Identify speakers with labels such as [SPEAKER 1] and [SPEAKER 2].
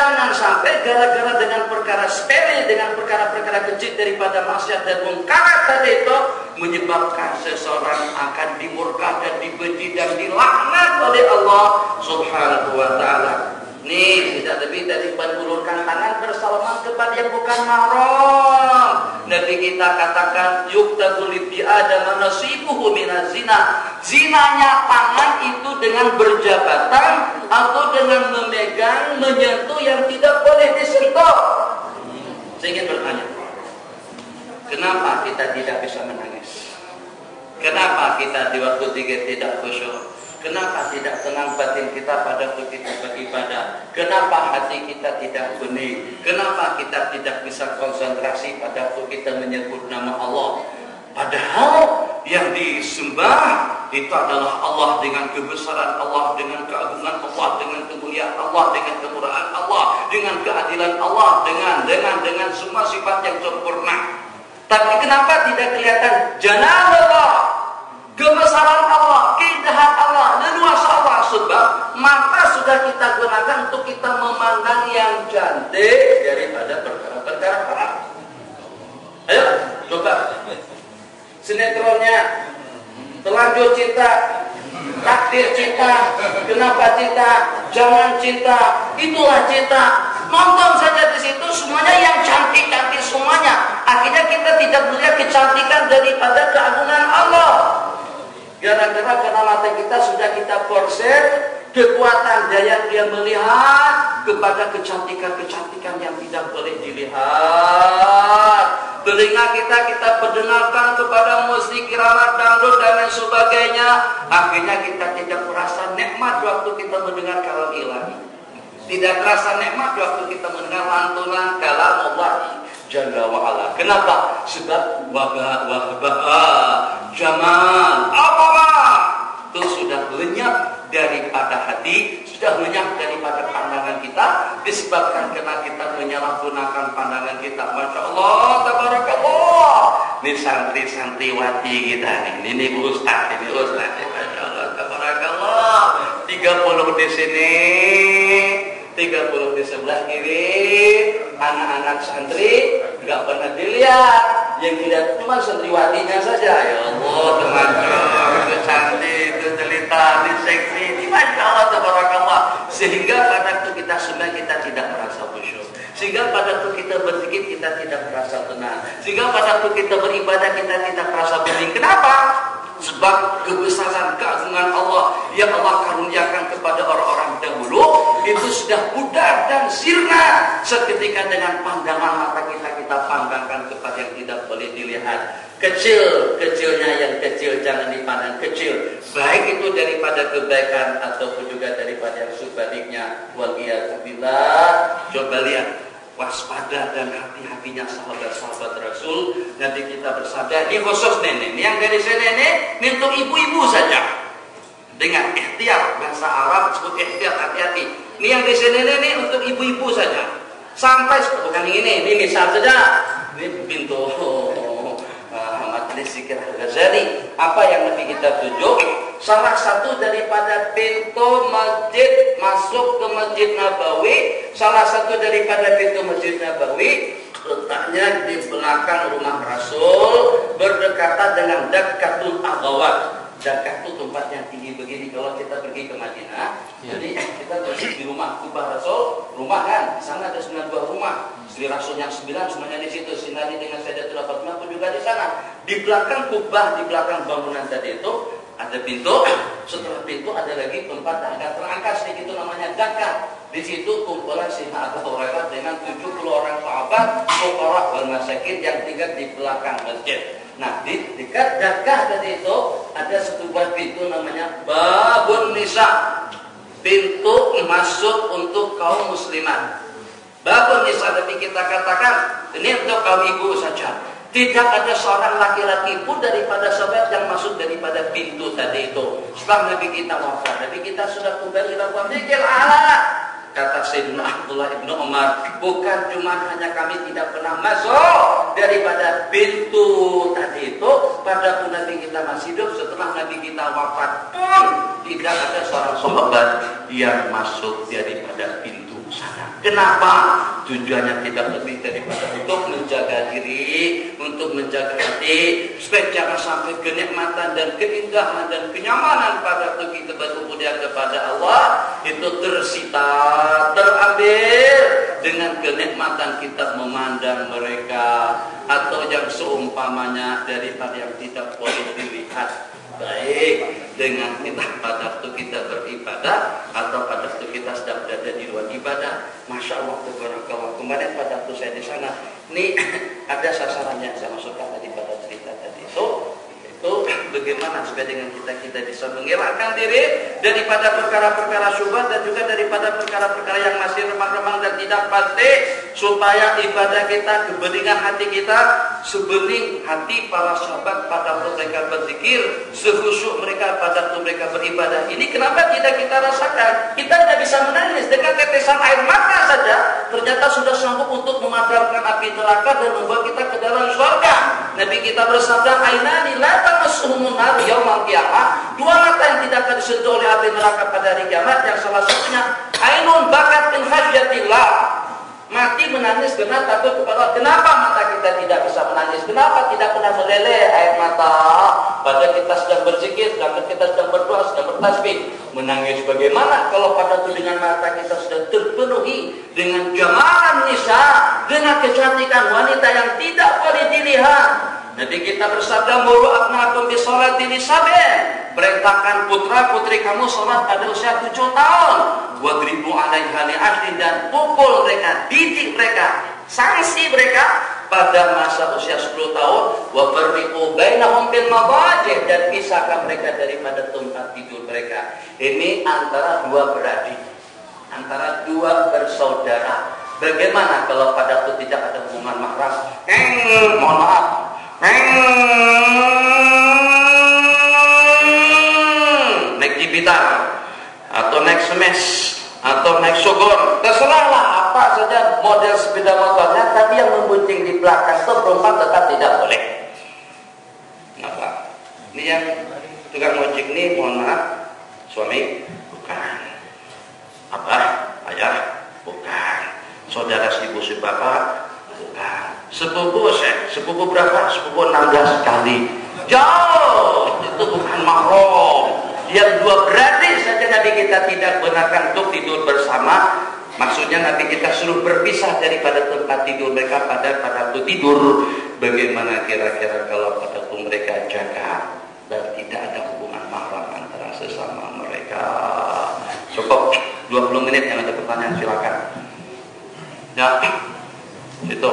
[SPEAKER 1] Jangan sampai gara-gara dengan perkara sepele, dengan perkara-perkara kecil daripada maksiat dan mungkarat tadi itu menyebabkan seseorang akan dimurka dan dibenci dan dilaknat oleh Allah Subhanahu wa taala. Nih, tidak lebih dari menulurkan tangan bersalaman kepada yang bukan mahram. Nabi kita katakan yuktabu li adam nasibuhu minaz zina. Zinanya tangan itu dengan berjabatan atau dengan memegang, menyentuh yang tidak boleh disentuh. Saya ingin bertanya, kenapa kita tidak bisa menangis? Kenapa kita di waktu zikir tidak khusyuk? Kenapa tidak tenang batin kita pada waktu kita beribadah? Kenapa hati kita tidak bening? Kenapa kita tidak bisa konsentrasi pada waktu kita menyebut nama Allah? Padahal yang disembah itu adalah Allah, dengan kebesaran Allah, dengan keagungan Allah, dengan kemuliaan Allah, dengan kemurahan Allah, dengan keadilan Allah, dengan semua sifat yang sempurna. Tapi kenapa tidak kelihatan jalal Allah, kebesaran Allah, keindahan Allah, leluasa Allah? Sebab mata sudah kita gunakan untuk kita memandang yang cantik daripada perkara-perkara haram. Ayo, coba sinetronnya Terlanjur Cinta, Takdir Cinta, Kenapa Cinta, Jangan Cinta, Itulah Cinta. Nonton saja di situ semuanya yang cantik-cantik semuanya. Akhirnya kita tidak melihat kecantikan daripada keagungan Allah. Gara-gara karena mata kita sudah kita korset kekuatan daya dia melihat kepada kecantikan-kecantikan yang tidak boleh dilihat. Telinga kita perdengarkan kepada musik, irama dangdut dan lain sebagainya. Akhirnya kita tidak merasa nikmat waktu kita mendengar kalam ilahi. Tidak terasa nikmat waktu kita mendengar lantunan kalam Allah Jalla wa ala. Kenapa? Sebab jamal apa? Itu sudah lenyap daripada hati, sudah lenyap daripada pandangan kita, disebabkan karena kita menyalahgunakan pandangan kita. Masya Allah, tabarakallah. Ini santri-santriwati kita nih. Ini Ustaz, Masya Allah, tabarakallah. 30 di sini, 30 di sebelah kiri. Anak-anak santri nggak pernah dilihat. Yang dilihat cuma santriwatinya saja. Ya Allah, teman-teman, itu cantik, itu jelita, itu seksi, ini Masya Allah, tabarakallah. Sehingga pada waktu kita sembah kita tidak merasa khusyuk. Sehingga pada waktu kita berzikir kita tidak merasa tenang. Sehingga pada waktu kita beribadah kita tidak merasa bening. Kenapa? Sebab kebesaran keagungan Allah yang Allah karuniakan kepada orang-orang dahulu itu sudah pudar dan sirna seketika dengan pandangan mata kita pandangkan kepada yang tidak boleh dilihat. Kecilnya yang kecil jangan dipandang kecil, baik itu daripada kebaikan ataupun juga daripada yang sebaliknya. Waliyadzubillah. Coba lihat, waspada dan hati-hatinya sahabat-sahabat Rasul. Nanti kita bersabda, ini khusus nenek, ini yang dari sini ini untuk ibu-ibu saja. Dengan ihtiyat, bahasa Arab disebut ihtiyat, hati-hati. Ini yang di sini ini untuk ibu-ibu saja. Sampai bukan ini misal saja. Ini pintu Majelis Zikir Al-Ghazali. Apa yang Nabi kita tunjuk? Salah satu daripada pintu masjid masuk ke Masjid Nabawi, salah satu daripada pintu Masjid Nabawi letaknya di belakang rumah Rasul, berdekatan dengan Dakkatul Aghawat. Dakkah itu tempat yang tinggi begini. Kalau kita pergi ke Madinah, jadi kita pergi di rumah Kubah Rasul, rumah kan, di sana ada 9 buah rumah. Istri Rasul yang 9 semuanya di situ. Sinari dengan Sayyidatul Fatimah pun juga di sana. Di belakang Kubah, di belakang bangunan tadi itu ada pintu. Setelah pintu ada lagi tempat agak terangkat sedikit, itu namanya Dakkah. Di situ kumpulan Sayyidina Abu Hurairah dengan 70 orang sahabat, fuqara wal masakin yang tinggal di belakang masjid. Nah, di dekat Dakkah tadi itu ada sebuah pintu namanya Babun Nisa, pintu masuk untuk kaum muslimat. Babun Nisa, tapi kita katakan ini untuk kaum ibu saja. Tidak ada seorang laki-laki pun daripada sahabat yang masuk daripada pintu tadi itu. Setelah Nabi kita wafat, Nabi kita sudah kembali lakukan zikir Allah. Kata Sayyidina Abdullah ibnu Umar, bukan cuma hanya kami tidak pernah masuk daripada pintu tadi itu pada pun Nabi kita masih hidup, setelah Nabi kita wafat pun tidak ada seorang sahabat yang masuk daripada pintu sana. Kenapa? Tujuannya tidak lebih daripada untuk menjaga diri, untuk menjaga hati, supaya jangan sampai kenikmatan dan keindahan dan kenyamanan pada waktu kita berhubungan kepada Allah itu tersita, terambil dengan kenikmatan kita memandang mereka atau yang seumpamanya daripada yang tidak boleh dilihat. Baik dengan kita pada waktu kita beribadah atau pada waktu kita sedang berada di luar ibadah. Masya Allah, tabarakallah. Kemarin pada waktu saya di sana, ini ada sasarannya saya masukkan tadi pada cerita tadi. Itu bagaimana supaya dengan kita bisa mengelakkan diri daripada perkara-perkara syubhat dan juga daripada perkara-perkara yang masih remang-remang dan tidak pasti, supaya ibadah kita, kebeningan hati kita sebening hati para sahabat pada waktu mereka berzikir, sekhusyuk mereka pada waktu mereka beribadah. Ini kenapa tidak kita rasakan? Kita tidak bisa menangis dengan tetesan air mata saja, ternyata sudah sanggup untuk memadamkan api neraka dan membawa kita ke dalam surga. Nabi kita bersabda, ainani la tamassuhumun nar yaumil qiyamah. Dua mata yang tidak akan disentuh oleh api neraka pada hari kiamat, yang salah satunya ainun bakat min khasyatillah. Mati menangis karena takut kepada Allah. Kenapa mata kita tidak bisa menangis? Kenapa tidak pernah meleleh air mata? Pada kita sedang berzikir, sedang kita sedang berdoa, sedang bertasbih. Menangis bagaimana kalau pada itu dengan mata kita sudah terpenuhi dengan jamalan nisa, dengan kecantikan wanita yang tidak boleh dilihat. Nabi kita bersabda, muru abnakum bi sholati li sab'in. Perintahkan putra-putri kamu sholat pada usia 7 tahun. Wadribu 'alaiha li 'ashrin, dan pukul mereka, didik mereka, sanksi mereka pada masa usia 10 tahun. Wa farriqu bainahum bil madaji', dan pisahkan mereka daripada tempat tidur mereka. Ini antara dua beradik, antara dua bersaudara. Bagaimana kalau pada itu tidak ada hubungan mahram? Mohon maaf. Naik Jupiter atau naik Smash atau naik Sogor, terserahlah apa saja model sepeda motornya, tapi yang membonceng di belakang itu perempuan tetap tidak boleh. Kenapa? Ini yang tukang ojek ini, mohon maaf, suami bukan, abah, ayah bukan, saudara ibu si bapak bukan, sepupu sepupu berapa? Sepupu 16 kali. Jauh, itu bukan mahram. Yang dua beradik saja Nabi kita tidak benarkan untuk tidur bersama. Maksudnya Nabi kita suruh berpisah daripada tempat tidur mereka pada waktu tidur. Bagaimana kira-kira kalau pada waktu mereka jaga dan tidak ada hubungan mahram antara sesama mereka? Cukup 20 menit, yang ada pertanyaan silakan. Ya, itu.